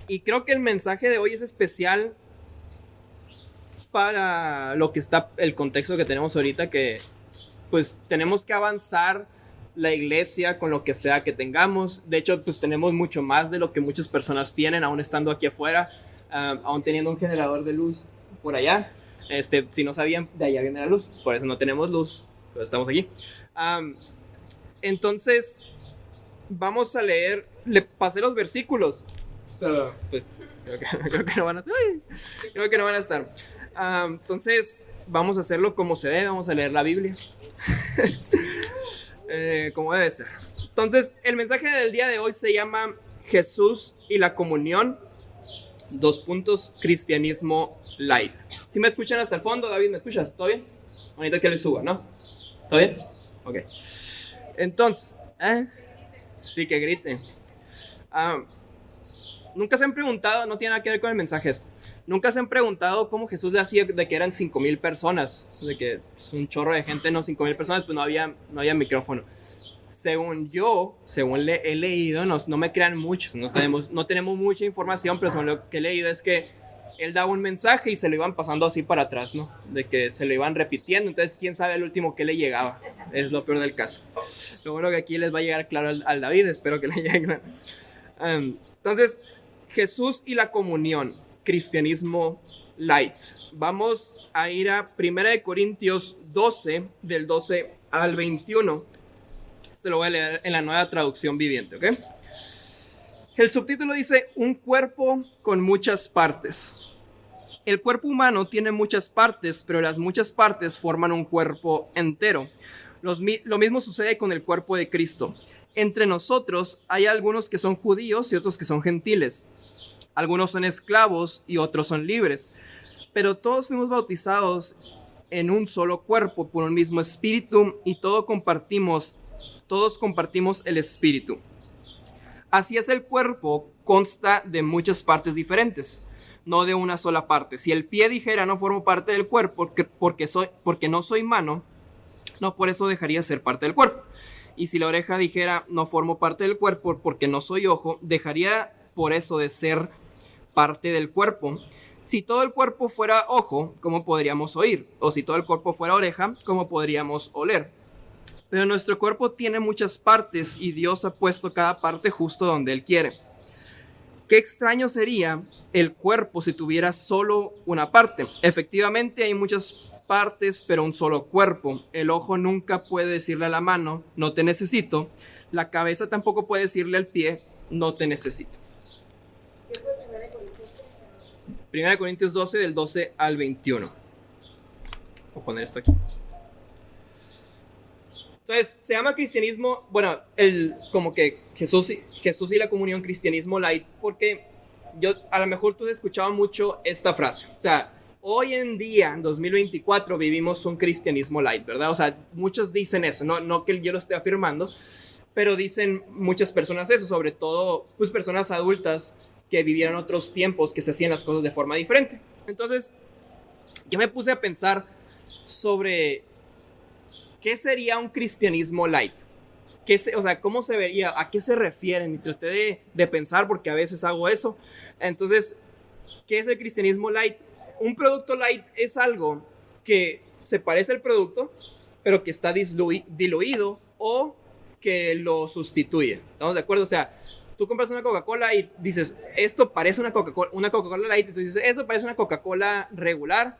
Y creo que el mensaje de hoy es especial para lo que está, el contexto que tenemos ahorita, que pues tenemos que avanzar la iglesia con lo que sea que tengamos. De hecho, pues tenemos mucho más de lo que muchas personas tienen, aún estando aquí afuera, aún teniendo un generador de luz por allá. Si no sabían, de allá viene la luz, por eso no tenemos luz, pero estamos aquí. Entonces, vamos a leer, le pasé los versículos, pero pues creo que no van a estar. Creo que no van a estar. Entonces, vamos a hacerlo como se debe, vamos a leer la Biblia. Como debe ser. Entonces, el mensaje del día de hoy se llama Jesús y la comunión, cristianismo light. Si me escuchan hasta el fondo, David, ¿me escuchas? ¿Todo bien? Ahorita que le suba, ¿no? ¿Todo bien? Ok. Entonces, sí, que griten. Nunca se han preguntado, no tiene nada que ver con el mensaje esto, nunca se han preguntado cómo Jesús le hacía de que eran 5,000 personas, de que es un chorro de gente, no 5,000 personas, pues no había micrófono. Según he leído, no me crean mucho, no tenemos mucha información, pero según lo que he leído es que él daba un mensaje y se lo iban pasando así para atrás, ¿no? De que se lo iban repitiendo, entonces quién sabe al último qué le llegaba, es lo peor del caso. Lo bueno que aquí les va a llegar claro al David, espero que le llegue claro. Entonces, Jesús y la comunión, cristianismo light. Vamos a ir a 1 Corintios 12, del 12 al 21. Este lo voy a leer en la Nueva Traducción Viviente, ¿ok? El subtítulo dice, un cuerpo con muchas partes. El cuerpo humano tiene muchas partes, pero las muchas partes forman un cuerpo entero. Lo mismo sucede con el cuerpo de Cristo. Entre nosotros hay algunos que son judíos y otros que son gentiles. Algunos son esclavos y otros son libres. Pero todos fuimos bautizados en un solo cuerpo por un mismo espíritu y todos compartimos el espíritu. Así es, el cuerpo consta de muchas partes diferentes, no de una sola parte. Si el pie dijera no formo parte del cuerpo porque no soy mano, no por eso dejaría de ser parte del cuerpo. Y si la oreja dijera no formo parte del cuerpo porque no soy ojo, dejaría por eso de ser parte del cuerpo. Si todo el cuerpo fuera ojo, ¿cómo podríamos oír? O si todo el cuerpo fuera oreja, ¿cómo podríamos oler? Pero nuestro cuerpo tiene muchas partes y Dios ha puesto cada parte justo donde Él quiere. Qué extraño sería el cuerpo si tuviera solo una parte. Efectivamente hay muchas partes, pero un solo cuerpo. El ojo nunca puede decirle a la mano, no te necesito. La cabeza tampoco puede decirle al pie, no te necesito. 1 Corintios 12, del 12 al 21. Voy a poner esto aquí. Entonces, se llama cristianismo, bueno, como que Jesús y la comunión, cristianismo light, porque a lo mejor tú has escuchado mucho esta frase. O sea, hoy en día, en 2024, vivimos un cristianismo light, ¿verdad? O sea, muchos dicen eso, no que yo lo esté afirmando, pero dicen muchas personas eso, sobre todo pues personas adultas que vivieron otros tiempos, que se hacían las cosas de forma diferente. Entonces, yo me puse a pensar sobre ¿qué sería un cristianismo light? O sea, ¿cómo se vería? ¿A qué se refieren? Y traté de pensar porque a veces hago eso. Entonces, ¿qué es el cristianismo light? Un producto light es algo que se parece al producto, pero que está diluido o que lo sustituye. ¿Estamos de acuerdo? O sea, tú compras una Coca-Cola y dices, esto parece una Coca-Cola light. Y tú dices, esto parece una Coca-Cola regular,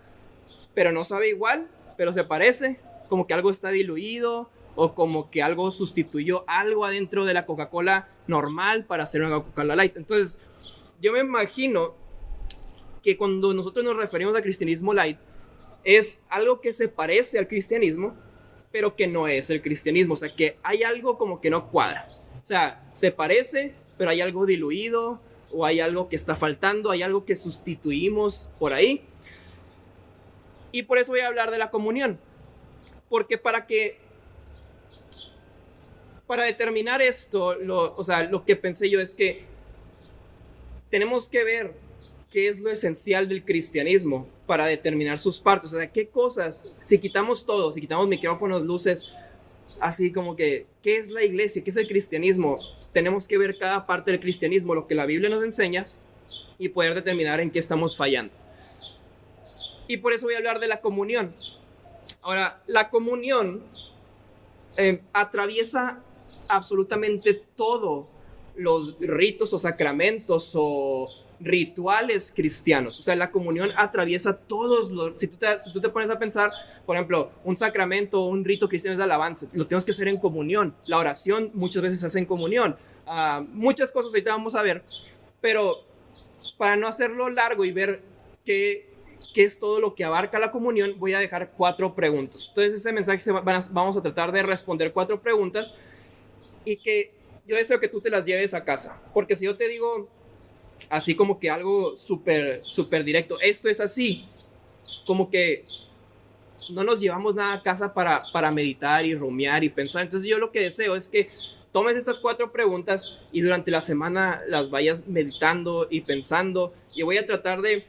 pero no sabe igual, pero se parece. Como que algo está diluido o como que algo sustituyó algo adentro de la Coca-Cola normal para hacer una Coca-Cola light. Entonces, yo me imagino que cuando nosotros nos referimos al cristianismo light, es algo que se parece al cristianismo, pero que no es el cristianismo. O sea, que hay algo como que no cuadra. O sea, se parece, pero hay algo diluido o hay algo que está faltando, hay algo que sustituimos por ahí. Y por eso voy a hablar de la comunión. Porque para determinar esto, lo que pensé yo es que tenemos que ver qué es lo esencial del cristianismo para determinar sus partes. O sea, qué cosas, si quitamos todo, si quitamos micrófonos, luces, así como que, ¿qué es la iglesia? ¿Qué es el cristianismo? Tenemos que ver cada parte del cristianismo, lo que la Biblia nos enseña, y poder determinar en qué estamos fallando. Y por eso voy a hablar de la comunión. Ahora, la comunión atraviesa absolutamente todos los ritos o sacramentos o rituales cristianos. O sea, la comunión atraviesa todos los... Si tú te pones a pensar, por ejemplo, un sacramento o un rito cristiano es de alabanza, lo tenemos que hacer en comunión. La oración muchas veces se hace en comunión. Muchas cosas ahorita vamos a ver, pero para no hacerlo largo y ver qué es todo lo que abarca la comunión, voy a dejar 4 preguntas. Entonces, este mensaje vamos a tratar de responder 4 preguntas y que yo deseo que tú te las lleves a casa. Porque si yo te digo así como que algo súper directo, esto es así, como que no nos llevamos nada a casa para meditar y rumiar y pensar. Entonces, yo lo que deseo es que tomes estas 4 preguntas y durante la semana las vayas meditando y pensando. Y voy a tratar de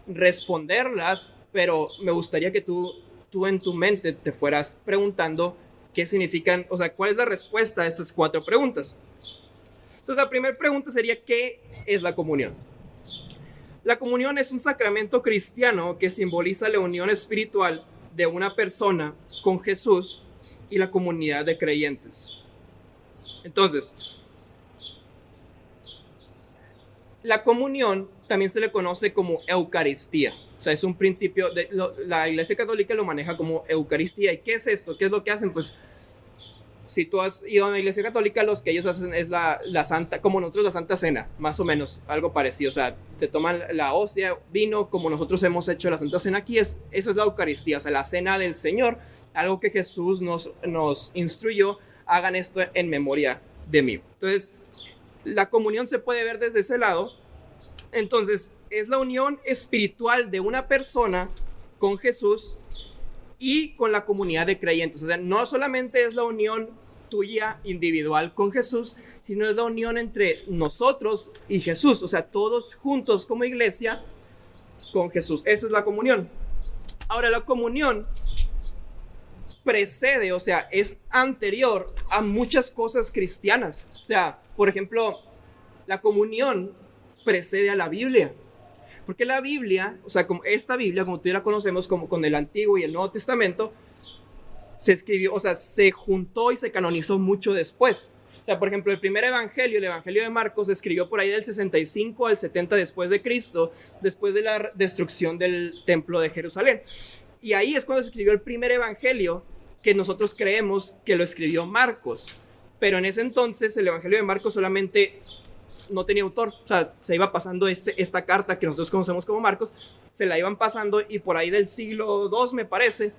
responderlas, pero me gustaría que tú en tu mente te fueras preguntando qué significan, o sea, cuál es la respuesta a estas 4 preguntas. Entonces, la primera pregunta sería, ¿qué es la comunión? La comunión es un sacramento cristiano que simboliza la unión espiritual de una persona con Jesús y la comunidad de creyentes. Entonces, la comunión también se le conoce como Eucaristía. O sea, es un principio, la Iglesia Católica lo maneja como Eucaristía. ¿Y qué es esto? ¿Qué es lo que hacen? Pues, si tú has ido a una Iglesia Católica, lo que ellos hacen es la Santa, como nosotros la Santa Cena, más o menos, algo parecido. O sea, se toman la hostia, vino, como nosotros hemos hecho la Santa Cena aquí, eso es la Eucaristía, o sea, la Cena del Señor, algo que Jesús nos instruyó, hagan esto en memoria de mí. Entonces, la comunión se puede ver desde ese lado. Entonces, es la unión espiritual de una persona con Jesús y con la comunidad de creyentes. O sea, no solamente es la unión tuya individual con Jesús, sino es la unión entre nosotros y Jesús. O sea, todos juntos como iglesia con Jesús. Esa es la comunión. Ahora, la comunión precede, o sea, es anterior a muchas cosas cristianas. O sea, por ejemplo, la comunión precede a la Biblia. Porque la Biblia, o sea, como esta Biblia, como tú ya la conocemos, como con el Antiguo y el Nuevo Testamento, se escribió, o sea, se juntó y se canonizó mucho después. O sea, por ejemplo, el primer evangelio, el evangelio de Marcos, se escribió por ahí del 65 al 70 después de Cristo, después de la destrucción del templo de Jerusalén. Y ahí es cuando se escribió el primer evangelio que nosotros creemos que lo escribió Marcos. Pero en ese entonces el evangelio de Marcos solamente no tenía autor, o sea, se iba pasando esta carta que nosotros conocemos como Marcos, se la iban pasando y por ahí del siglo II, me parece,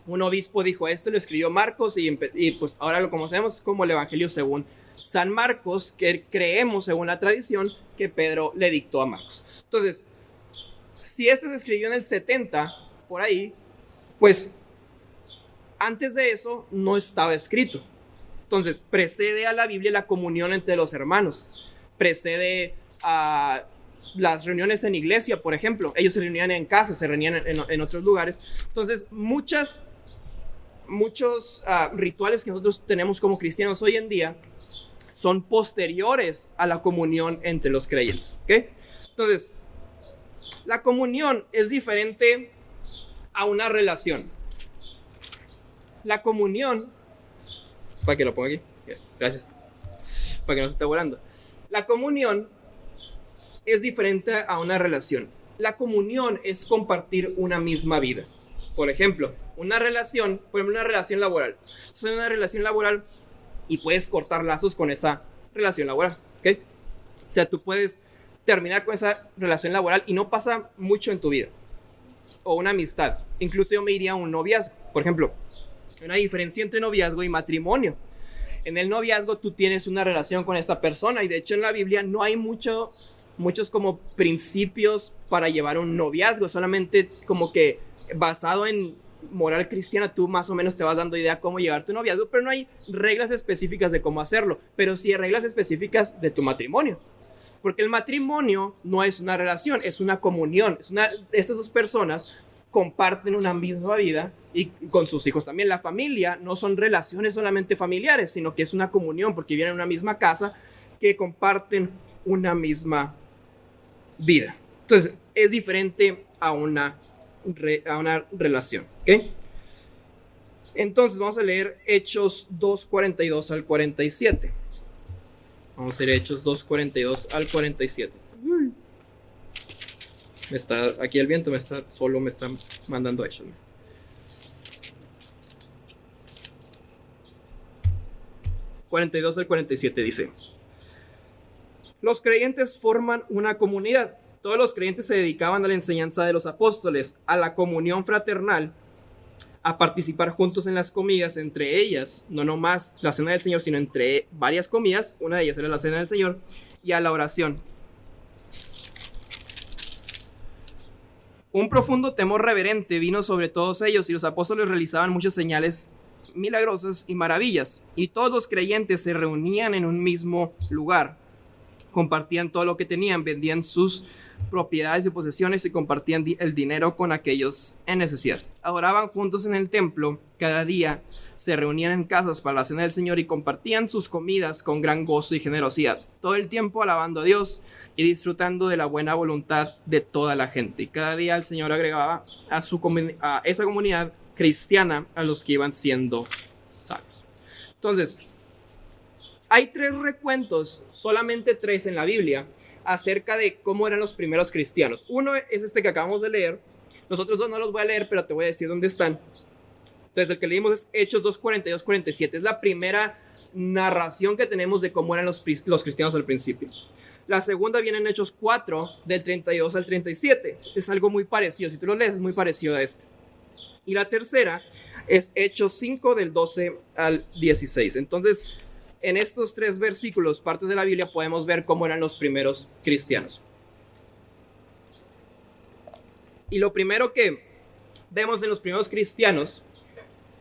un obispo dijo, lo escribió Marcos y pues ahora lo conocemos como el Evangelio según San Marcos, que creemos según la tradición que Pedro le dictó a Marcos. Entonces, si se escribió en el 70, por ahí, pues antes de eso no estaba escrito. Entonces, precede a la Biblia la comunión entre los hermanos. Precede a las reuniones en iglesia, por ejemplo. Ellos se reunían en casa, se reunían en otros lugares. Entonces, muchos rituales que nosotros tenemos como cristianos hoy en día son posteriores a la comunión entre los creyentes. ¿Okay? Entonces, la comunión es diferente a una relación. La comunión, para que lo ponga aquí, gracias, para que no se esté volando. La comunión es diferente a una relación. La comunión es compartir una misma vida. Por ejemplo, una relación laboral. Es una relación laboral y puedes cortar lazos con esa relación laboral. ¿Okay? O sea, tú puedes terminar con esa relación laboral y no pasa mucho en tu vida. O una amistad. Incluso yo me iría a un noviazgo. Por ejemplo, hay una diferencia entre noviazgo y matrimonio. En el noviazgo tú tienes una relación con esta persona y de hecho en la Biblia no hay muchos como principios para llevar un noviazgo, solamente como que basado en moral cristiana tú más o menos te vas dando idea cómo llevar tu noviazgo, pero no hay reglas específicas de cómo hacerlo, pero sí hay reglas específicas de tu matrimonio. Porque el matrimonio no es una relación, es una comunión. Estas dos personas comparten una misma vida y con sus hijos también. La familia no son relaciones solamente familiares, sino que es una comunión porque viven en una misma casa que comparten una misma vida. Entonces, es diferente a una relación. ¿Ok? Entonces, vamos a leer Hechos 2:42 al 47. Vamos a leer Hechos 2:42 al 47. Aquí el viento me está mandando Hechos. 42 al 47 dice: los creyentes forman una comunidad. Todos los creyentes se dedicaban a la enseñanza de los apóstoles, a la comunión fraternal, a participar juntos en las comidas, entre ellas, no nomás la cena del Señor, sino entre varias comidas, una de ellas era la cena del Señor, y a la oración. Un profundo temor reverente vino sobre todos ellos, y los apóstoles realizaban muchas señales milagrosas y maravillas, y todos los creyentes se reunían en un mismo lugar, compartían todo lo que tenían, vendían sus propiedades y posesiones y compartían el dinero con aquellos en necesidad. Adoraban juntos en el templo cada día, se reunían en casas para la cena del Señor y compartían sus comidas con gran gozo y generosidad, todo el tiempo alabando a Dios y disfrutando de la buena voluntad de toda la gente. Y cada día el Señor agregaba a esa comunidad cristiana a los que iban siendo salvos. Entonces, hay 3 recuentos, solamente 3 en la Biblia, acerca de cómo eran los primeros cristianos. Uno es este que acabamos de leer. Los otros 2 no los voy a leer, pero te voy a decir dónde están. Entonces, el que leímos es Hechos 2:42-47. Es la primera narración que tenemos de cómo eran los cristianos al principio. La segunda viene en Hechos 4, del 32 al 37. Es algo muy parecido. Si tú lo lees, es muy parecido a este. Y la tercera es Hechos 5, del 12 al 16. Entonces, en estos 3 versículos, partes de la Biblia, podemos ver cómo eran los primeros cristianos. Y lo primero que vemos en los primeros cristianos,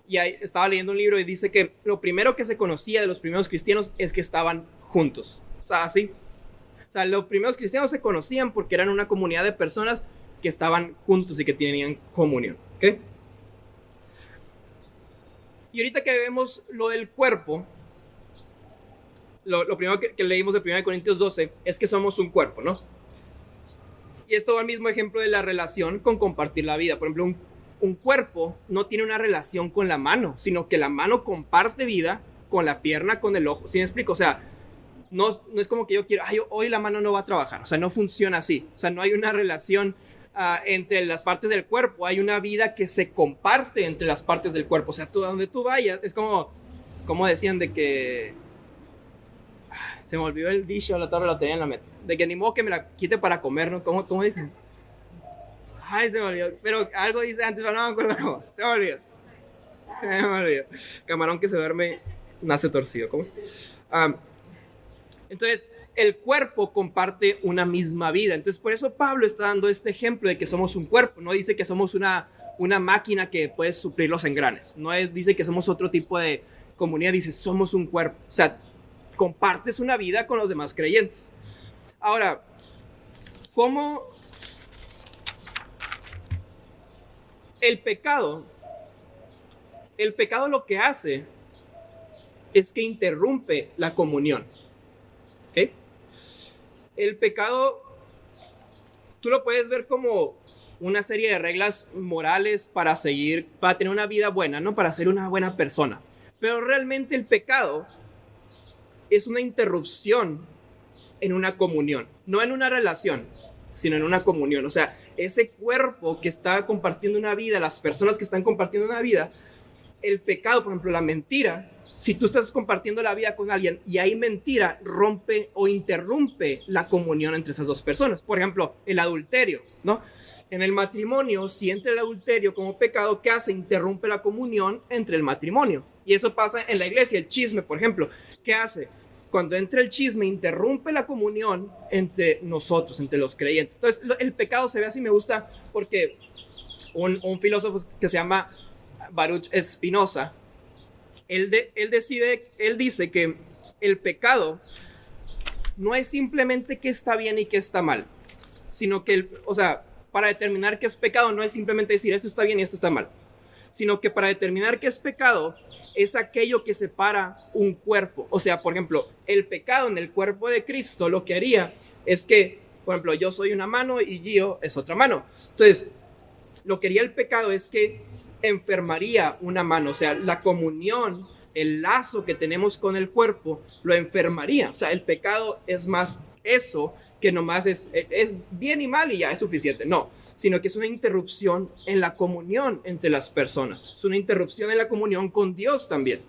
y ahí estaba leyendo un libro y dice que lo primero que se conocía de los primeros cristianos es que estaban juntos. O sea, así. O sea, los primeros cristianos se conocían porque eran una comunidad de personas que estaban juntos y que tenían comunión. ¿Ok? Y ahorita que vemos lo del cuerpo, lo primero que leímos de 1 Corintios 12 es que somos un cuerpo, ¿no? Y esto va al mismo ejemplo de la relación con compartir la vida. Por ejemplo, un cuerpo no tiene una relación con la mano, sino que la mano comparte vida con la pierna, con el ojo. ¿Sí me explico? O sea, no es como que yo quiero, hoy la mano no va a trabajar. O sea, no funciona así. O sea, no hay una relación entre las partes del cuerpo. Hay una vida que se comparte entre las partes del cuerpo. O sea, donde tú vayas, es como decían de que... Se me olvidó el dicho, la torre lo tenía en la meta. De que ni modo que me la quite para comer, ¿no? ¿Cómo dicen? Ay, se me olvidó. Pero algo dice antes, pero no me acuerdo cómo. Se me olvidó. Camarón que se duerme nace torcido. ¿Cómo? Entonces, el cuerpo comparte una misma vida. Entonces, por eso Pablo está dando este ejemplo de que somos un cuerpo. No dice que somos una máquina que puede suplir los engranes. No dice que somos otro tipo de comunidad. Dice, somos un cuerpo. O sea, compartes una vida con los demás creyentes. Ahora, ¿cómo el pecado lo que hace es que interrumpe la comunión? ¿Okay? El pecado, tú lo puedes ver como una serie de reglas morales para tener una vida buena, ¿no? Para ser una buena persona. Pero realmente el pecado es una interrupción en una comunión, no en una relación, sino en una comunión. O sea, ese cuerpo que está compartiendo una vida, las personas que están compartiendo una vida, el pecado, por ejemplo, la mentira, si tú estás compartiendo la vida con alguien y hay mentira, rompe o interrumpe la comunión entre esas dos personas. Por ejemplo, el adulterio, ¿no? En el matrimonio, si entra el adulterio como pecado, ¿qué hace? Interrumpe la comunión entre el matrimonio. Y eso pasa en la iglesia, el chisme, por ejemplo. ¿Qué hace? Cuando entra el chisme, interrumpe la comunión entre nosotros, entre los creyentes. Entonces, el pecado se ve así. Me gusta porque un filósofo que se llama Baruch Spinoza, él dice que el pecado no es simplemente qué está bien y qué está mal, sino que, para determinar qué es pecado no es simplemente decir esto está bien y esto está mal, sino que para determinar qué es pecado es aquello que separa un cuerpo. O sea, por ejemplo, el pecado en el cuerpo de Cristo lo que haría es que Por ejemplo, yo soy una mano y Gio es otra mano. Entonces, lo que haría el pecado es que enfermaría una mano, o sea, la comunión, el lazo que tenemos con el cuerpo, lo enfermaría. O sea, el pecado es más eso que nomás es bien y mal y ya es suficiente. No, sino que es una interrupción en la comunión entre las personas. Es una interrupción en la comunión con Dios también.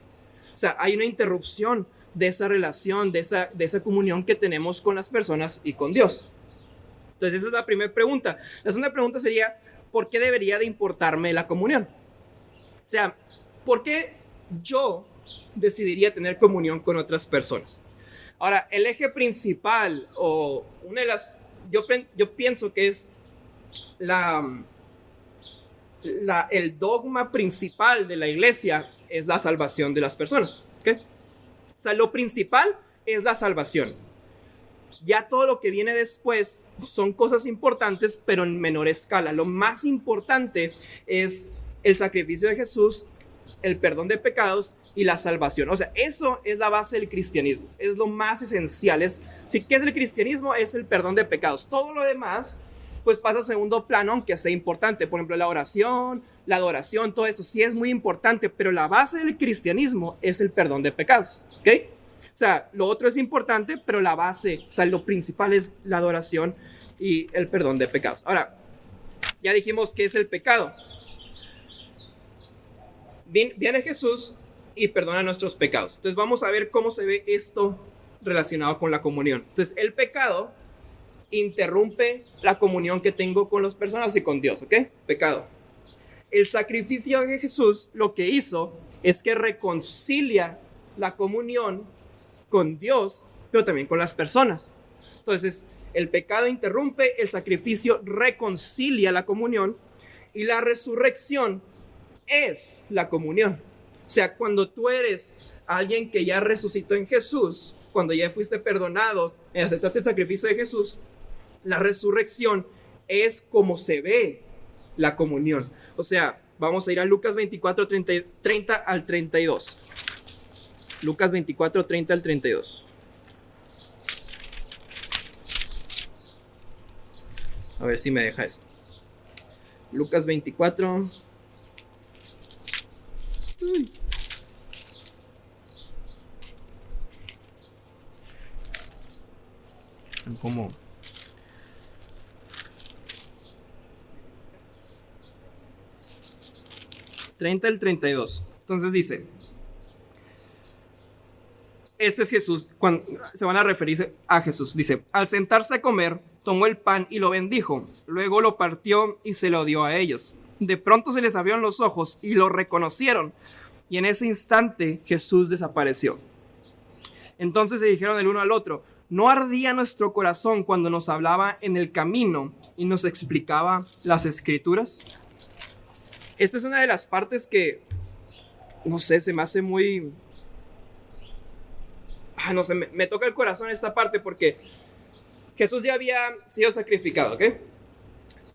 O sea, hay una interrupción de esa relación, de esa comunión que tenemos con las personas y con Dios. Entonces, esa es la primera pregunta. La segunda pregunta sería, ¿por qué debería de importarme la comunión? O sea, ¿por qué yo decidiría tener comunión con otras personas? Ahora, el eje principal o una de las, yo pienso que es el dogma principal de la iglesia es la salvación de las personas. ¿Okay? O sea, lo principal es la salvación. Ya todo lo que viene después son cosas importantes, pero en menor escala. Lo más importante es el sacrificio de Jesús, el perdón de pecados y la salvación. O sea, eso es la base del cristianismo. Es lo más esencial. ¿Qué es el cristianismo? Es el perdón de pecados. Todo lo demás, pues pasa a segundo plano, aunque sea importante. Por ejemplo, la oración, la adoración, todo esto sí es muy importante, pero la base del cristianismo es el perdón de pecados. ¿Ok? O sea, lo otro es importante, pero la base, o sea, lo principal es la adoración y el perdón de pecados. Ahora, ya dijimos qué es el pecado. Viene Jesús y perdona nuestros pecados. Entonces vamos a ver cómo se ve esto relacionado con la comunión. Entonces el pecado interrumpe la comunión que tengo con las personas y con Dios, ¿ok? Pecado. El sacrificio de Jesús lo que hizo es que reconcilia la comunión con Dios, pero también con las personas. Entonces el pecado interrumpe, el sacrificio reconcilia la comunión y la resurrección es la comunión. O sea, cuando tú eres alguien que ya resucitó en Jesús, cuando ya fuiste perdonado y aceptaste el sacrificio de Jesús, la resurrección es como se ve la comunión. O sea, vamos a ir a Lucas 24, 30 al 32. Lucas 24, 30 al 32. A ver si me deja esto. Lucas 24. ¿Cómo? ...30 al 32... Entonces dice... Este es Jesús... Cuando se van a referirse a Jesús... Dice... Al sentarse a comer... Tomó el pan y lo bendijo... Luego lo partió y se lo dio a ellos... De pronto se les abrieron los ojos... Y lo reconocieron... Y en ese instante Jesús desapareció... Entonces se dijeron el uno al otro... ¿No ardía nuestro corazón cuando nos hablaba en el camino y nos explicaba las escrituras? Esta es una de las partes que, no sé, se me hace muy... no sé, me toca el corazón esta parte porque Jesús ya había sido sacrificado, ¿ok?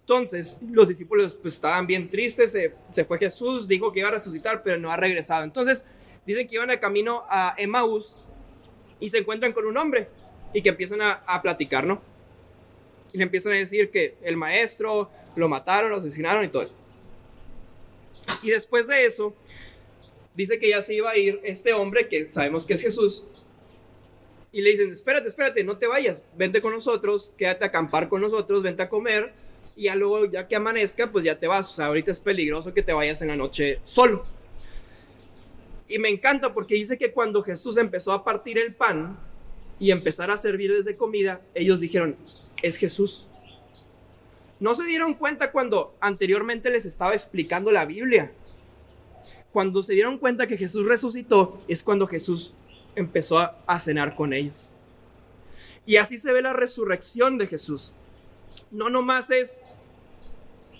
Entonces los discípulos pues estaban bien tristes, se fue Jesús, dijo que iba a resucitar, pero no ha regresado. Entonces dicen que iban de camino a Emaús y se encuentran con un hombre y que empiezan a platicar, ¿no? Y le empiezan a decir que el maestro lo mataron, lo asesinaron y todo eso. Y después de eso, dice que ya se iba a ir este hombre, que sabemos que es Jesús, y le dicen, espérate, no te vayas, vente con nosotros, quédate a acampar con nosotros, vente a comer, y ya luego, ya que amanezca, pues ya te vas. O sea, ahorita es peligroso que te vayas en la noche solo. Y me encanta porque dice que cuando Jesús empezó a partir el pan y empezar a servirles de comida, ellos dijeron, es Jesús. No se dieron cuenta cuando anteriormente les estaba explicando la Biblia. Cuando se dieron cuenta que Jesús resucitó, es cuando Jesús empezó a cenar con ellos. Y así se ve la resurrección de Jesús. No nomás es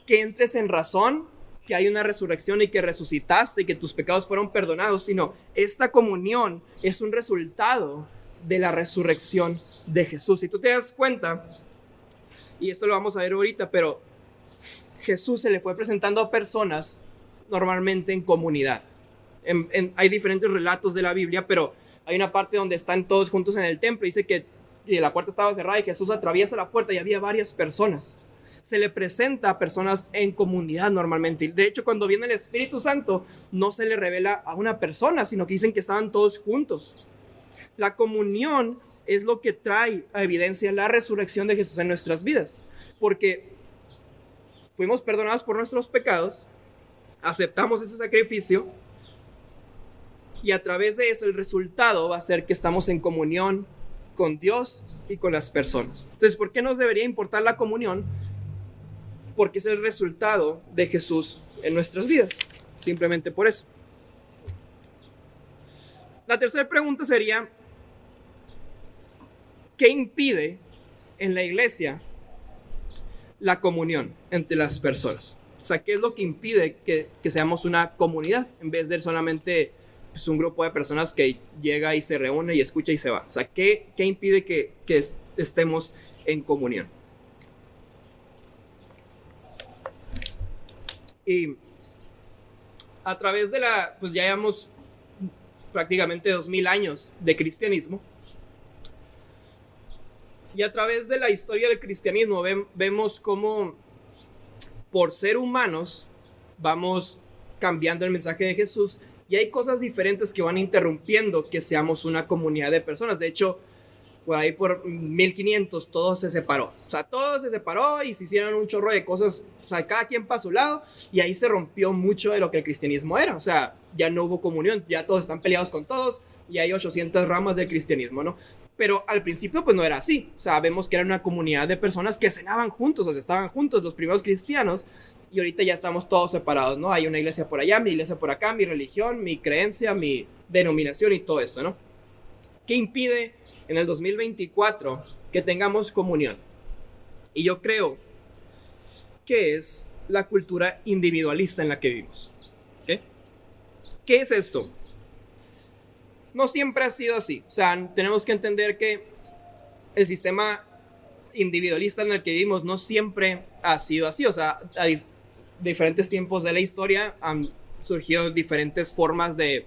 que entres en razón, que hay una resurrección y que resucitaste y que tus pecados fueron perdonados, sino esta comunión es un resultado de la resurrección de Jesús. Si tú te das cuenta, y esto lo vamos a ver ahorita, pero Jesús se le fue presentando a personas normalmente en comunidad. Hay diferentes relatos de la Biblia, pero hay una parte donde están todos juntos en el templo. Dice que y la puerta estaba cerrada y Jesús atraviesa la puerta y había varias personas. Se le presenta a personas en comunidad normalmente. De hecho, cuando viene el Espíritu Santo, no se le revela a una persona, sino que dicen que estaban todos juntos. La comunión es lo que trae a evidencia la resurrección de Jesús en nuestras vidas, porque fuimos perdonados por nuestros pecados, aceptamos ese sacrificio y a través de eso el resultado va a ser que estamos en comunión con Dios y con las personas. Entonces, ¿por qué nos debería importar la comunión? Porque es el resultado de Jesús en nuestras vidas, simplemente por eso. La tercera pregunta sería, ¿qué impide en la iglesia la comunión entre las personas? O sea, ¿qué es lo que impide que seamos una comunidad en vez de solamente pues, un grupo de personas que llega y se reúne y escucha y se va? O sea, ¿qué impide que estemos en comunión? Y a través de pues ya llevamos prácticamente 2000 años de cristianismo. Y a través de la historia del cristianismo vemos cómo por ser humanos vamos cambiando el mensaje de Jesús y hay cosas diferentes que van interrumpiendo que seamos una comunidad de personas. De hecho, por ahí por 1500 todo se separó. O sea, todo se separó y se hicieron un chorro de cosas, o sea, cada quien para su lado, y ahí se rompió mucho de lo que el cristianismo era. O sea, ya no hubo comunión, ya todos están peleados con todos y hay 800 ramas del cristianismo, ¿no? Pero al principio pues no era así. O sea, vemos que era una comunidad de personas que cenaban juntos, o sea, estaban juntos los primeros cristianos, y ahorita ya estamos todos separados, ¿no? Hay una iglesia por allá, mi iglesia por acá, mi religión, mi creencia, mi denominación y todo esto, ¿no? ¿Qué impide en el 2024 que tengamos comunión? Y yo creo que es la cultura individualista en la que vivimos. ¿Okay? ¿Qué es esto? No siempre ha sido así. O sea, tenemos que entender que el sistema individualista en el que vivimos no siempre ha sido así. O sea, a diferentes tiempos de la historia han surgido diferentes formas de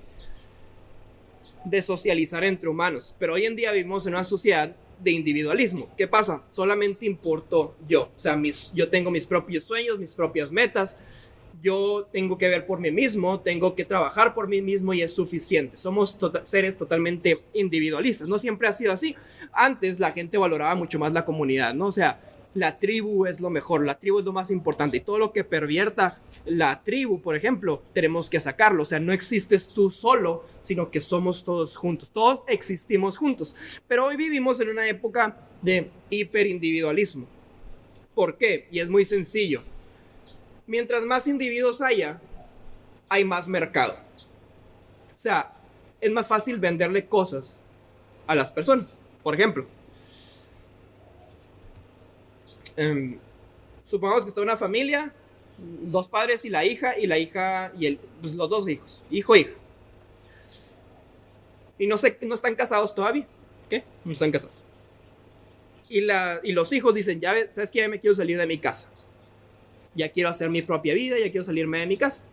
socializar entre humanos, pero hoy en día vivimos en una sociedad de individualismo. ¿Qué pasa? Solamente importo yo. O sea, yo tengo mis propios sueños, mis propias metas, yo tengo que ver por mí mismo, tengo que trabajar por mí mismo y es suficiente. Somos seres totalmente individualistas. No siempre ha sido así. Antes la gente valoraba mucho más la comunidad, ¿no? O sea, la tribu es lo mejor, la tribu es lo más importante y todo lo que pervierta la tribu, por ejemplo, tenemos que sacarlo. O sea, no existes tú solo, sino que somos todos juntos, todos existimos juntos. Pero hoy vivimos en una época de hiperindividualismo. ¿Por qué? Y es muy sencillo. Mientras más individuos haya, hay más mercado. O sea, es más fácil venderle cosas a las personas. Por ejemplo, supongamos que está una familia, dos padres y la hija y pues los dos hijos, hijo e hija. Y no están casados todavía. ¿Qué? No están casados. Y los hijos dicen, ya sabes que ya me quiero salir de mi casa. Ya quiero hacer mi propia vida, ya quiero salirme de mi casa.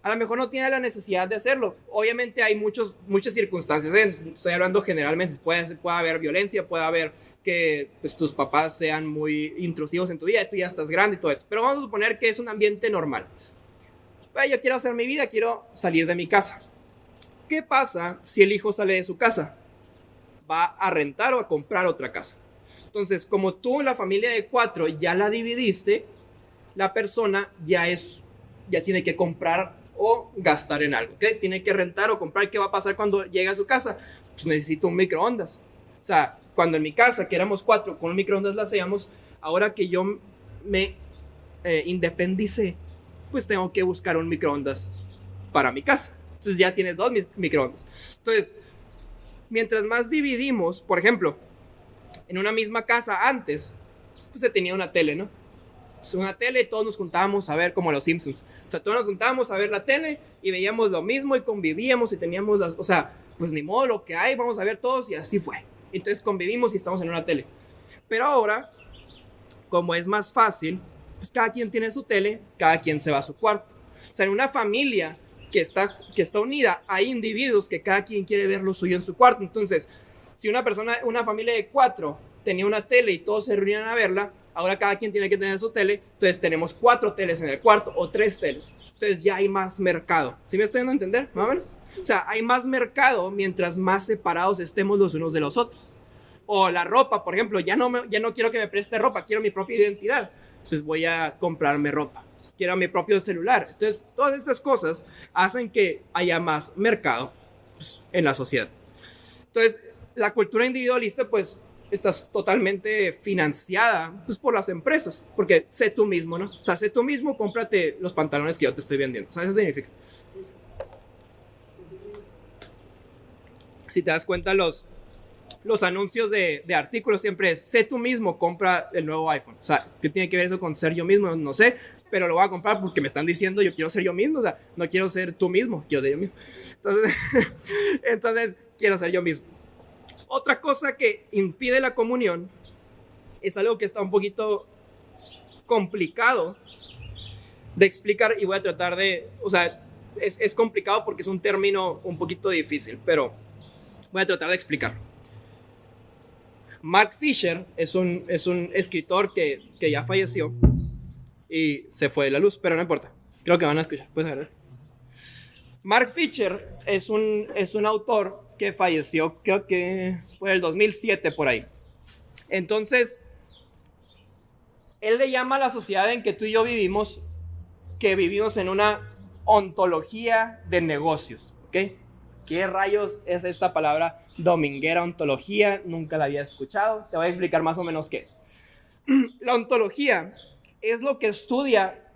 A lo mejor no tiene la necesidad de hacerlo. Obviamente hay muchas circunstancias. Estoy hablando generalmente. Puede haber violencia, puede haber que pues, tus papás sean muy intrusivos en tu vida, tú ya estás grande y todo eso. Pero vamos a suponer que es un ambiente normal. Yo quiero hacer mi vida, quiero salir de mi casa. ¿Qué pasa si el hijo sale de su casa? Va a rentar o a comprar otra casa. Entonces, como tú en la familia de 4 ya la dividiste, la persona ya tiene que comprar o gastar en algo. ¿Okay? Tiene que rentar o comprar. ¿Qué va a pasar cuando llegue a su casa? Pues necesito un microondas. O sea, cuando en mi casa, que éramos 4, con un microondas la hacíamos, ahora que yo me independicé, pues tengo que buscar un microondas para mi casa. Entonces ya tienes 2 microondas. Entonces, mientras más dividimos, por ejemplo, en una misma casa antes, pues se tenía una tele, ¿no? Pues una tele y todos nos juntábamos a ver como los Simpsons. O sea, todos nos juntábamos a ver la tele y veíamos lo mismo y convivíamos y teníamos o sea, pues ni modo lo que hay, vamos a ver todos y así fue. Entonces convivimos y estamos en una tele. Pero ahora, como es más fácil, pues cada quien tiene su tele, cada quien se va a su cuarto. O sea, en una familia que está unida, hay individuos que cada quien quiere ver lo suyo en su cuarto. Entonces, Si una familia de 4 tenía una tele y todos se reunían a verla, ahora cada quien tiene que tener su tele, entonces tenemos 4 teles en el cuarto o 3 teles. Entonces ya hay más mercado. ¿Sí me estoy dando a entender? ¿Más o menos? O sea, hay más mercado mientras más separados estemos los unos de los otros. O la ropa, por ejemplo, ya no quiero que me preste ropa, quiero mi propia identidad. Entonces voy a comprarme ropa. Quiero mi propio celular. Entonces, todas estas cosas hacen que haya más mercado, pues, en la sociedad. Entonces, la cultura individualista, pues, está totalmente financiada, pues, por las empresas. Porque sé tú mismo, ¿no? O sea, sé tú mismo, cómprate los pantalones que yo te estoy vendiendo. O sea, eso significa. Si te das cuenta, los anuncios de artículos siempre es, sé tú mismo, compra el nuevo iPhone. O sea, ¿qué tiene que ver eso con ser yo mismo? No sé, pero lo voy a comprar porque me están diciendo yo quiero ser yo mismo. O sea, no quiero ser tú mismo, quiero ser yo mismo. Entonces quiero ser yo mismo. Otra cosa que impide la comunión es algo que está un poquito complicado de explicar y voy a tratar de, o sea, es complicado porque es un término un poquito difícil, pero voy a tratar de explicarlo. Mark Fisher es un escritor que ya falleció y se fue de la luz, pero no importa. Creo que van a escuchar. Puedes ver. Mark Fisher es un autor que falleció, creo que fue en el 2007 por ahí. Entonces, él le llama a la sociedad en que tú y yo vivimos, que vivimos en una ontología de negocios, ¿ok? ¿Qué rayos es esta palabra dominguera, ontología? Nunca la había escuchado. Te voy a explicar más o menos qué es. La ontología es lo que estudia,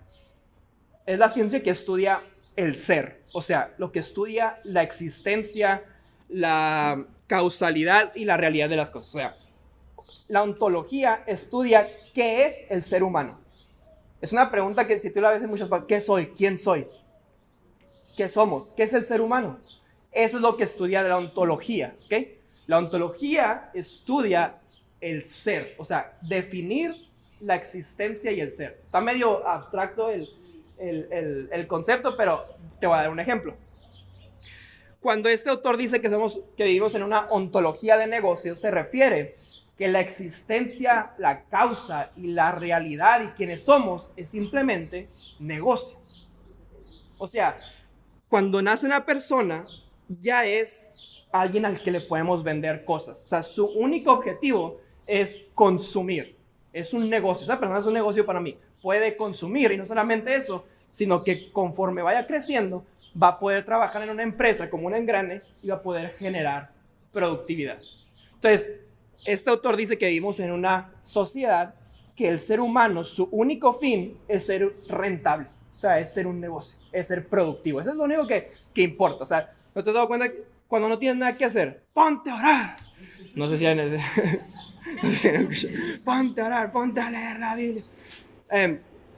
es la ciencia que estudia el ser. O sea, lo que estudia la existencia, la causalidad y la realidad de las cosas. O sea, la ontología estudia qué es el ser humano. Es una pregunta que si tú la ves en muchas partes, ¿qué soy? ¿Quién soy? ¿Qué somos? ¿Qué es el ser humano? Eso es lo que estudia la ontología, ¿ok? La ontología estudia el ser, o sea, definir la existencia y el ser. Está medio abstracto el concepto, pero te voy a dar un ejemplo. Cuando este autor dice que vivimos en una ontología de negocios, se refiere que la existencia, la causa y la realidad y quienes somos es simplemente negocio. O sea, cuando nace una persona, ya es alguien al que le podemos vender cosas. O sea, su único objetivo es consumir. Es un negocio. Esa persona es un negocio para mí. Puede consumir y no solamente eso, sino que conforme vaya creciendo, va a poder trabajar en una empresa como un engrane y va a poder generar productividad. Entonces, este autor dice que vivimos en una sociedad que el ser humano, su único fin es ser rentable. O sea, es ser un negocio, es ser productivo. Eso es lo único que importa. O sea, ¿no te has dado cuenta que cuando no tienes nada que hacer, ponte a orar? No sé si han escuchado. Ponte a orar, ponte a leer la Biblia.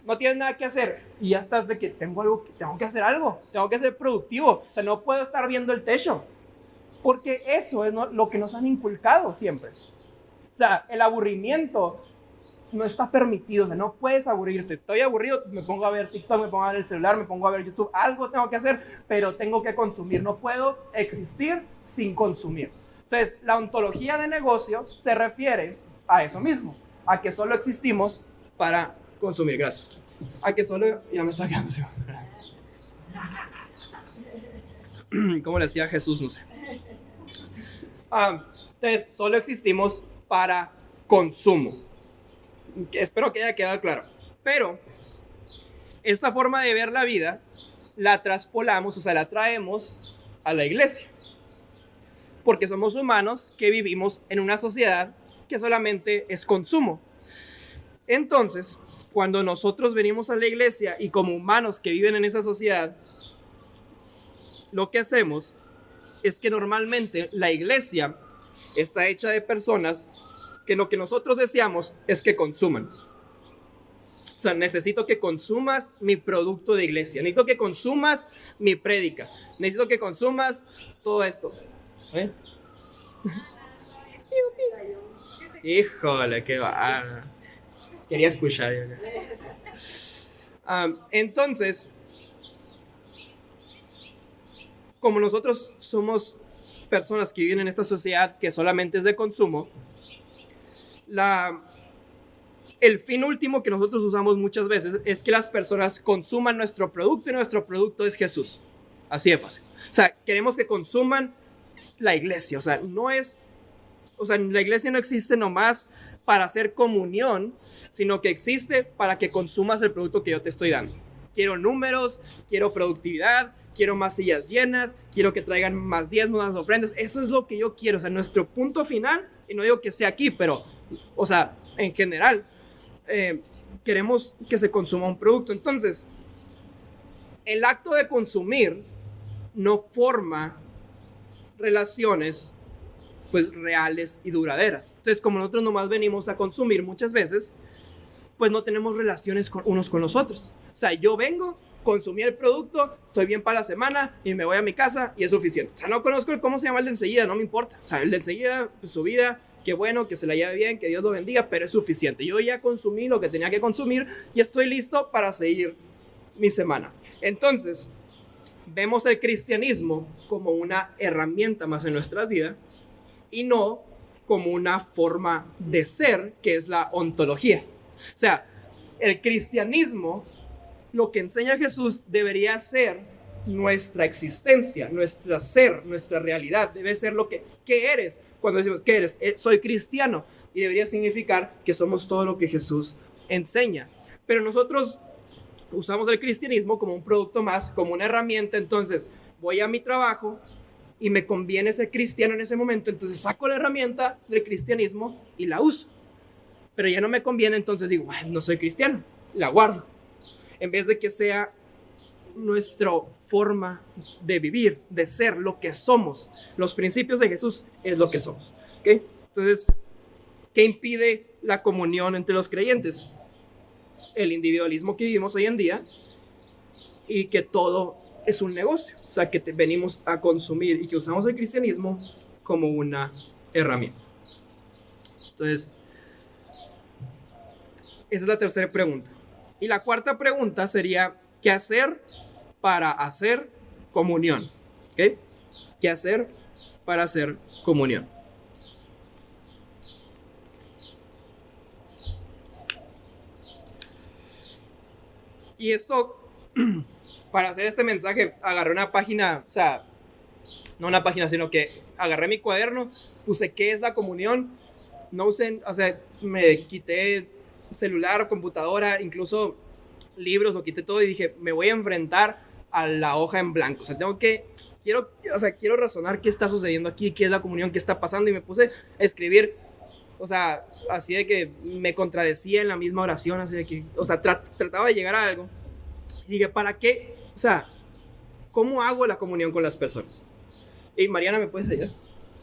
No tienes nada que hacer y ya estás de que tengo que hacer algo, tengo que ser productivo. O sea, no puedo estar viendo el techo. Porque eso es lo que nos han inculcado siempre. O sea, el aburrimiento no está permitido. O sea, no puedes aburrirte. Estoy aburrido, me pongo a ver TikTok, me pongo a ver el celular, me pongo a ver YouTube. Algo tengo que hacer, pero tengo que consumir. No puedo existir sin consumir. Entonces, la ontología de negocio se refiere a eso mismo. A que solo existimos para consumir. Gracias. A que solo... Ya me está quedando. ¿Cómo le decía Jesús? No sé. Entonces, solo existimos para consumo. Espero que haya quedado claro. Pero esta forma de ver la vida la traspolamos, o sea, la traemos a la iglesia. Porque somos humanos que vivimos en una sociedad que solamente es consumo. Entonces, cuando nosotros venimos a la iglesia y como humanos que viven en esa sociedad, lo que hacemos es que normalmente la iglesia está hecha de personas que lo que nosotros deseamos es que consuman. O sea, necesito que consumas mi producto de iglesia. Necesito que consumas mi prédica. Necesito que consumas todo esto. ¿Eh? Híjole, qué va. Quería escuchar. Entonces, como nosotros somos personas que viven en esta sociedad que solamente es de consumo, el fin último que nosotros usamos muchas veces es que las personas consuman nuestro producto, y nuestro producto es Jesús. Así de fácil. O sea, queremos que consuman la iglesia. O sea, la iglesia no existe nomás para hacer comunión, sino que existe para que consumas el producto que yo te estoy dando. Quiero números, quiero productividad, quiero más sillas llenas, quiero que traigan más diezmos, más ofrendas. Eso es lo que yo quiero. O sea, nuestro punto final, y no digo que sea aquí, pero, o sea, en general, queremos que se consuma un producto. Entonces, el acto de consumir no forma relaciones pues reales y duraderas. Entonces, como nosotros nomás venimos a consumir muchas veces, pues no tenemos relaciones unos con los otros. O sea, yo vengo, consumí el producto, estoy bien para la semana y me voy a mi casa y es suficiente. O sea, no conozco cómo se llama el de enseguida, no me importa. O sea, el de enseguida, pues, su vida, qué bueno, que se la lleve bien, que Dios lo bendiga, pero es suficiente. Yo ya consumí lo que tenía que consumir y estoy listo para seguir mi semana. Entonces, vemos el cristianismo como una herramienta más en nuestra vida y no como una forma de ser, que es la ontología. O sea, el cristianismo, lo que enseña Jesús, debería ser nuestra existencia, nuestra ser, nuestra realidad. Debe ser lo que eres. Cuando decimos, ¿qué eres? Soy cristiano. Y debería significar que somos todo lo que Jesús enseña. Pero nosotros usamos el cristianismo como un producto más, como una herramienta. Entonces, voy a mi trabajo y me conviene ser cristiano en ese momento. Entonces, saco la herramienta del cristianismo y la uso. Pero ya no me conviene, entonces digo, no soy cristiano, la guardo. En vez de que sea nuestra forma de vivir, de ser lo que somos. Los principios de Jesús es lo que somos. ¿Okay? Entonces, ¿qué impide la comunión entre los creyentes? El individualismo que vivimos hoy en día y que todo es un negocio. O sea, que venimos a consumir y que usamos el cristianismo como una herramienta. Entonces, esa es la tercera pregunta. Y la cuarta pregunta sería, ¿qué hacer para hacer comunión? ¿Okay? ¿Qué hacer para hacer comunión? Y esto, para hacer este mensaje, agarré una página, o sea, no una página, sino que agarré mi cuaderno, puse ¿qué es la comunión? No usé, o sea, me quité celular, computadora, incluso libros, lo quité todo y dije, me voy a enfrentar a la hoja en blanco. O sea, quiero razonar qué está sucediendo aquí, qué es la comunión, qué está pasando, y me puse a escribir, o sea, así de que me contradecía en la misma oración, así de que, o sea, trataba de llegar a algo. Y dije, ¿para qué? O sea, ¿cómo hago la comunión con las personas? Y Mariana, ¿me puedes ayudar?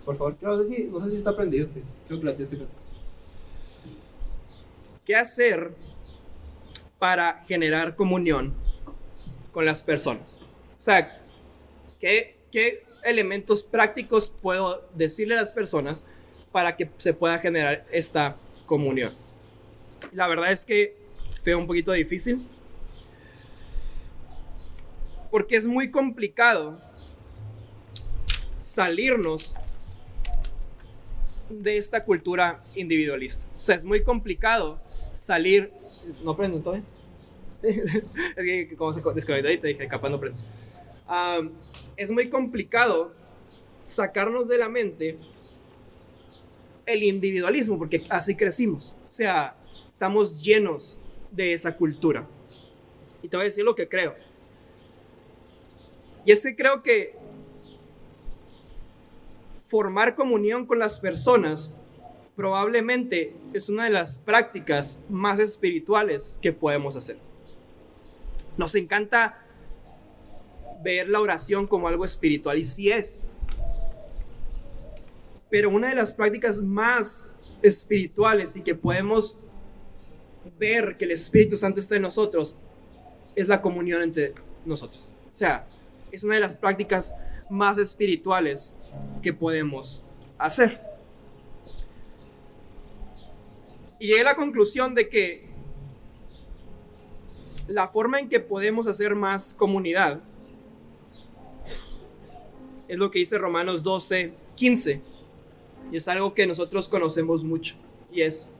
Por favor, no sé si está prendido. Creo que la tienes que... ¿Qué hacer para generar comunión con las personas? O sea, ¿qué elementos prácticos puedo decirle a las personas para que se pueda generar esta comunión? La verdad es que fue un poquito difícil, porque es muy complicado salirnos de esta cultura individualista. O sea, es muy complicado salir... ¿No prendo todavía? Es que como se desconectó y te dije, capaz no prendo. Es muy complicado sacarnos de la mente el individualismo, porque así crecimos. O sea, estamos llenos de esa cultura. Y te voy a decir lo que creo. Y es que creo que formar comunión con las personas probablemente es una de las prácticas más espirituales que podemos hacer. Nos encanta ver la oración como algo espiritual, y sí es. Pero una de las prácticas más espirituales y que podemos ver que el Espíritu Santo está en nosotros es la comunión entre nosotros. O sea, es una de las prácticas más espirituales que podemos hacer. Y llegué a la conclusión de que la forma en que podemos hacer más comunidad es lo que dice Romanos 12:15. Y es algo que nosotros conocemos mucho. Y es: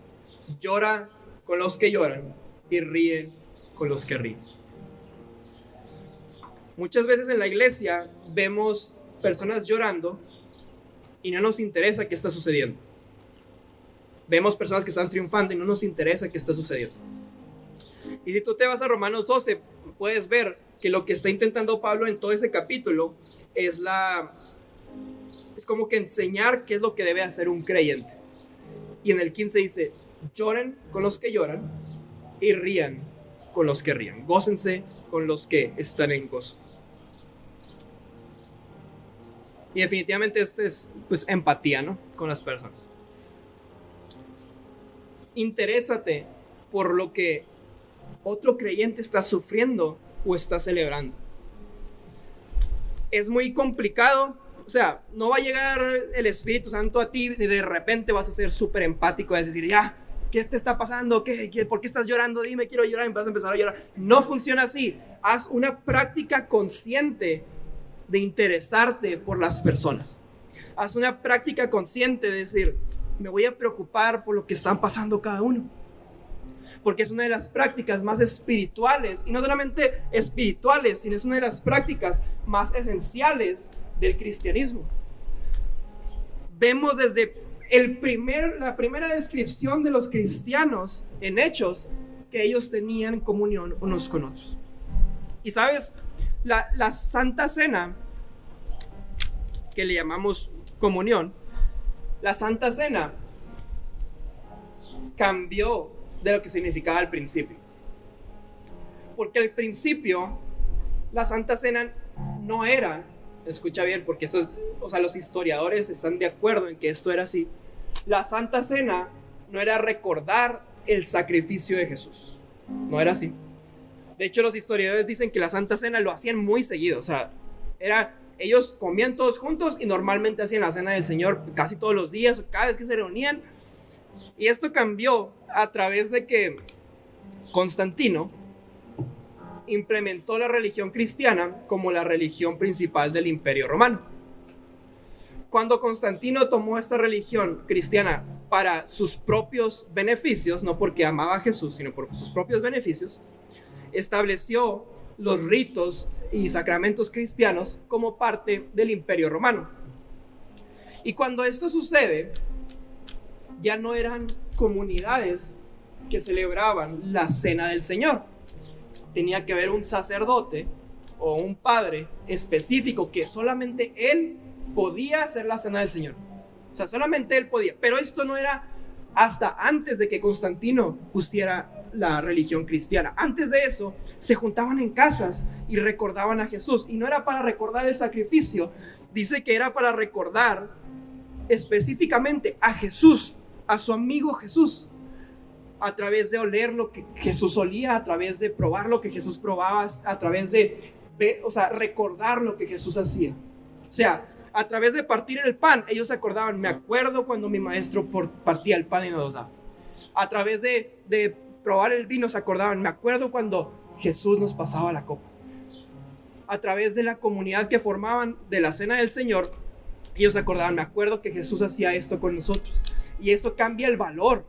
llora con los que lloran y ríe con los que ríen. Muchas veces en la iglesia vemos personas llorando y no nos interesa qué está sucediendo. Vemos personas que están triunfando y no nos interesa qué está sucediendo. Y si tú te vas a Romanos 12, puedes ver que lo que está intentando Pablo en todo ese capítulo es como que enseñar qué es lo que debe hacer un creyente. Y en el 15 dice: lloren con los que lloran y rían con los que rían. Gócense con los que están en gozo. Y definitivamente este es pues empatía, ¿no? Con las personas. Interésate por lo que otro creyente está sufriendo o está celebrando. Es muy complicado. O sea, no va a llegar el Espíritu Santo a ti y de repente vas a ser súper empático. Vas a decir: ya, ¿qué te está pasando? ¿Por qué estás llorando? Dime, quiero llorar. Y vas a empezar a llorar. No funciona así. Haz una práctica consciente de interesarte por las personas. Haz una práctica consciente de decir: me voy a preocupar por lo que están pasando cada uno. Porque es una de las prácticas más espirituales, y no solamente espirituales, sino es una de las prácticas más esenciales del cristianismo. Vemos desde la primera descripción de los cristianos en Hechos que ellos tenían comunión unos con otros. Y sabes, la Santa Cena, que le llamamos comunión, la Santa Cena cambió de lo que significaba al principio. Porque al principio la Santa Cena no era, escucha bien, porque eso, los historiadores están de acuerdo en que esto era así. La Santa Cena no era recordar el sacrificio de Jesús. No era así. De hecho, los historiadores dicen que la Santa Cena lo hacían muy seguido. O sea, ellos comían todos juntos y normalmente hacían la Cena del Señor casi todos los días, cada vez que se reunían. Y esto cambió a través de que Constantino implementó la religión cristiana como la religión principal del Imperio Romano. Cuando Constantino tomó esta religión cristiana para sus propios beneficios, no porque amaba a Jesús, sino por sus propios beneficios, estableció los ritos y sacramentos cristianos como parte del Imperio Romano. Y cuando esto sucede, ya no eran comunidades que celebraban la Cena del Señor. Tenía que haber un sacerdote o un padre específico que solamente él podía hacer la Cena del Señor. O sea, solamente él podía. Pero esto no era hasta antes de que Constantino pusiera la religión cristiana. Antes de eso, se juntaban en casas y recordaban a Jesús. Y no era para recordar el sacrificio. Dice que era para recordar específicamente a Jesús, a su amigo Jesús, a través de oler lo que Jesús olía, a través de probar lo que Jesús probaba, a través de recordar lo que Jesús hacía. O sea, a través de partir el pan, ellos se acordaban: me acuerdo cuando mi maestro partía el pan y nos lo daba. A través de probar el vino se acordaban: me acuerdo cuando Jesús nos pasaba la copa. A través de la comunidad que formaban de la Cena del Señor, ellos se acordaban: me acuerdo que Jesús hacía esto con nosotros. Y eso cambia el valor,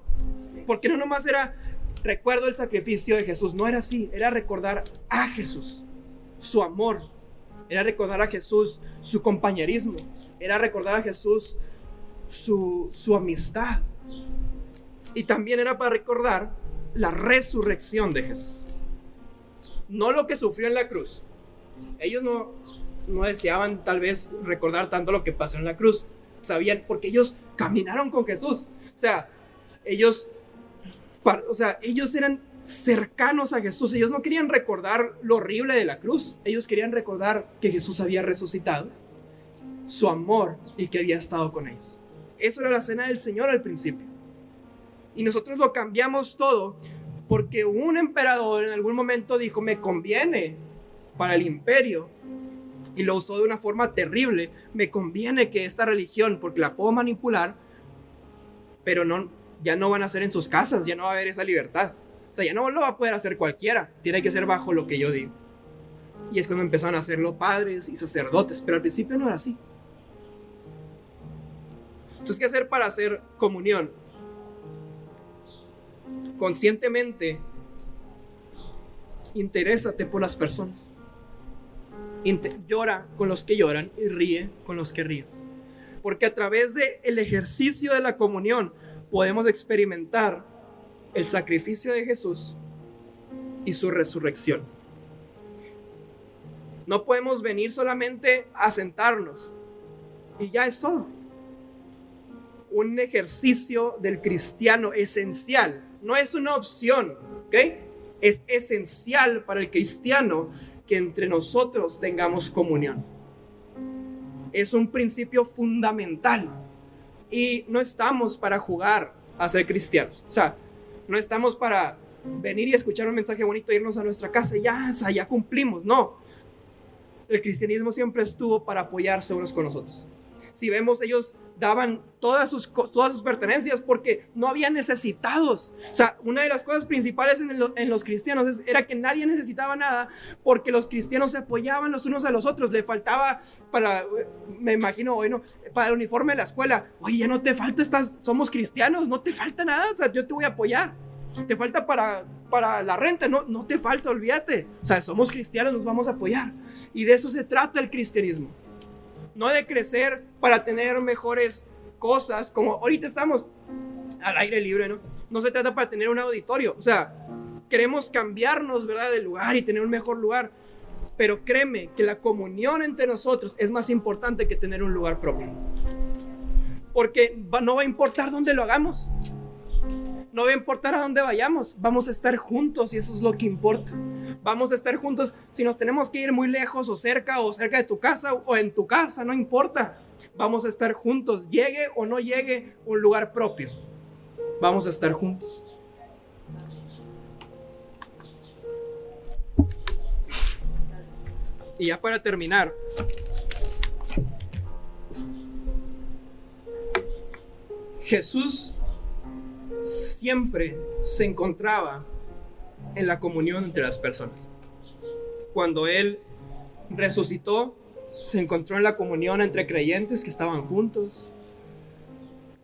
porque no nomás era recuerdo el sacrificio de Jesús, no era así, era recordar a Jesús, su amor, era recordar a Jesús su compañerismo, era recordar a Jesús su amistad, y también era para recordar la resurrección de Jesús, no lo que sufrió en la cruz. Ellos no deseaban tal vez recordar tanto lo que pasó en la cruz, sabían, porque ellos caminaron con Jesús. O sea, ellos eran cercanos a Jesús. Ellos no querían recordar lo horrible de la cruz. Ellos querían recordar que Jesús había resucitado, su amor, y que había estado con ellos. Eso era la Cena del Señor al principio. Y nosotros lo cambiamos todo porque un emperador en algún momento dijo: me conviene para el imperio, y lo usó de una forma terrible. Me conviene que esta religión, porque la puedo manipular, pero ya no van a ser en sus casas, ya no va a haber esa libertad. O sea, ya no lo va a poder hacer cualquiera, tiene que ser bajo lo que yo digo. Y es cuando empezaron a hacerlo padres y sacerdotes, pero al principio no era así. Entonces, ¿qué hacer para hacer comunión? Conscientemente, interésate por las personas. Llora con los que lloran y ríe con los que ríen. Porque a través del ejercicio de la comunión podemos experimentar el sacrificio de Jesús y su resurrección. No podemos venir solamente a sentarnos y ya es todo. Un ejercicio del cristiano esencial, no es una opción, ¿ok? Es esencial para el cristiano que entre nosotros tengamos comunión. Es un principio fundamental y no estamos para jugar a ser cristianos. O sea, no estamos para venir y escuchar un mensaje bonito e irnos a nuestra casa y ya cumplimos. No, el cristianismo siempre estuvo para apoyarse unos con nosotros. Si vemos, ellos daban todas sus pertenencias porque no había necesitados. O sea, una de las cosas principales en los cristianos era que nadie necesitaba nada porque los cristianos se apoyaban los unos a los otros. Le faltaba me imagino, bueno, para el uniforme de la escuela. Oye, ya no te falta, somos cristianos, no te falta nada, o sea, yo te voy a apoyar. Te falta para la renta, no te falta, olvídate. O sea, somos cristianos, nos vamos a apoyar. Y de eso se trata el cristianismo. No de crecer para tener mejores cosas, como ahorita estamos al aire libre, ¿no? No se trata para tener un auditorio. O sea, queremos cambiarnos, ¿verdad?, de lugar y tener un mejor lugar. Pero créeme que la comunión entre nosotros es más importante que tener un lugar propio. Porque no va a importar dónde lo hagamos. No va a importar a dónde vayamos. Vamos a estar juntos y eso es lo que importa. Vamos a estar juntos. Si nos tenemos que ir muy lejos o cerca de tu casa o en tu casa, no importa. Vamos a estar juntos. Llegue o no llegue un lugar propio. Vamos a estar juntos. Y ya para terminar, Jesús siempre se encontraba en la comunión entre las personas. Cuando Él resucitó, se encontró en la comunión entre creyentes que estaban juntos.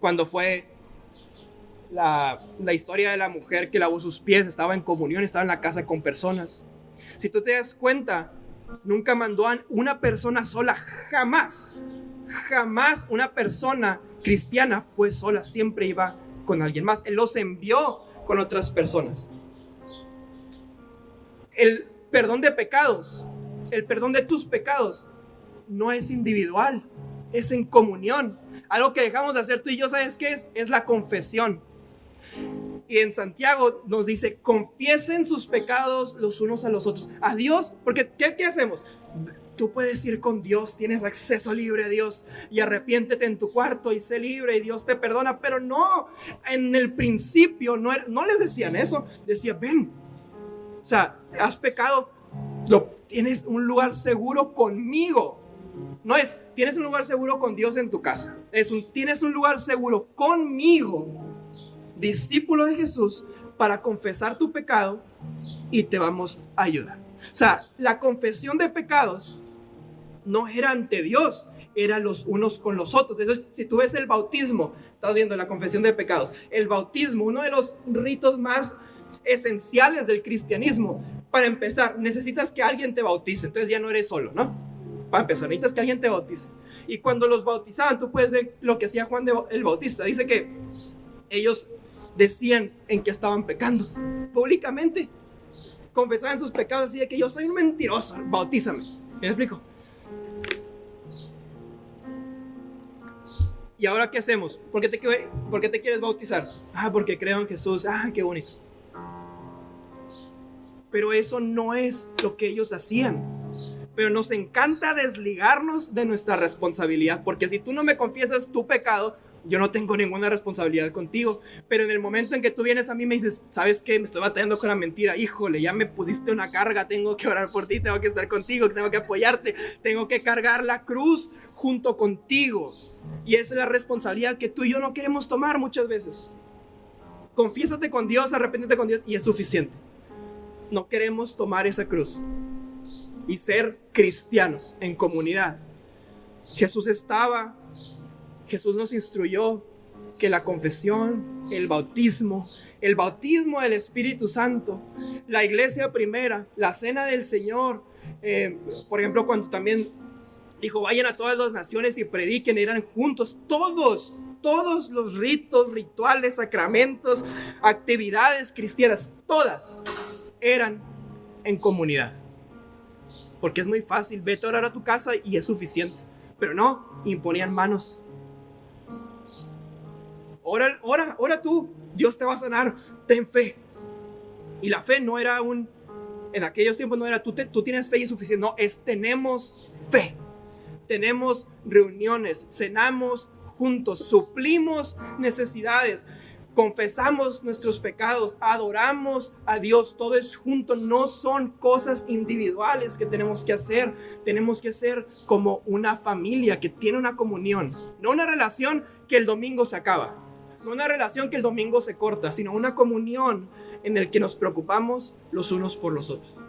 Cuando fue la historia de la mujer que lavó sus pies, estaba en comunión, estaba en la casa con personas. Si tú te das cuenta, nunca mandó a una persona sola, jamás una persona cristiana fue sola, siempre iba con alguien más. Él los envió con otras personas. El perdón de pecados, el perdón de tus pecados, no es individual, es en comunión. Algo que dejamos de hacer tú y yo, ¿sabes qué es? Es la confesión. Y en Santiago nos dice, confiesen sus pecados los unos a los otros. A Dios, porque ¿qué hacemos? Tú puedes ir con Dios, tienes acceso libre a Dios y arrepiéntete en tu cuarto y sé libre y Dios te perdona. Pero no, en el principio no les decían eso. Decían, ven, o sea, has pecado, tienes un lugar seguro conmigo. No es, tienes un lugar seguro con Dios en tu casa. Tienes un lugar seguro conmigo, discípulo de Jesús, para confesar tu pecado y te vamos a ayudar. O sea, la confesión de pecados no era ante Dios, era los unos con los otros. Entonces, si tú ves el bautismo, estás viendo la confesión de pecados. El bautismo, uno de los ritos más esenciales del cristianismo. Para empezar, necesitas que alguien te bautice. Entonces ya no eres solo, ¿no? Para empezar, necesitas que alguien te bautice. Y cuando los bautizaban, tú puedes ver lo que hacía Juan el Bautista. Dice que ellos decían en que estaban pecando públicamente. Confesaban sus pecados así de que yo soy un mentiroso, bautízame. ¿Me explico? ¿Y ahora qué hacemos? ¿Por qué te quieres bautizar? Porque creo en Jesús. Qué bonito. Pero eso no es lo que ellos hacían. Pero nos encanta desligarnos de nuestra responsabilidad. Porque si tú no me confiesas tu pecado, yo no tengo ninguna responsabilidad contigo. Pero en el momento en que tú vienes a mí y me dices, ¿sabes qué? Me estoy batallando con la mentira. Híjole, ya me pusiste una carga. Tengo que orar por ti, tengo que estar contigo, tengo que apoyarte. Tengo que cargar la cruz junto contigo. Y esa es la responsabilidad que tú y yo no queremos tomar muchas veces. Confiésate con Dios, arrepéntete con Dios y es suficiente. No queremos tomar esa cruz y ser cristianos en comunidad. Jesús estaba Jesús nos instruyó que la confesión, el bautismo del Espíritu Santo, la iglesia primera, la cena del Señor, por ejemplo, cuando también dijo, vayan a todas las naciones y prediquen, eran juntos, todos los ritos, rituales, sacramentos, actividades cristianas, todas eran en comunidad. Porque es muy fácil, vete a orar a tu casa y es suficiente. Pero no, imponían manos. Ora tú, Dios te va a sanar, ten fe. Y la fe no era en aquellos tiempos no era tú tienes fe y es suficiente, no, tenemos fe. Tenemos reuniones, cenamos juntos, suplimos necesidades, confesamos nuestros pecados, adoramos a Dios, todo es junto, no son cosas individuales que tenemos que hacer como una familia que tiene una comunión, no una relación que el domingo se acaba, no una relación que el domingo se corta, sino una comunión en la que nos preocupamos los unos por los otros.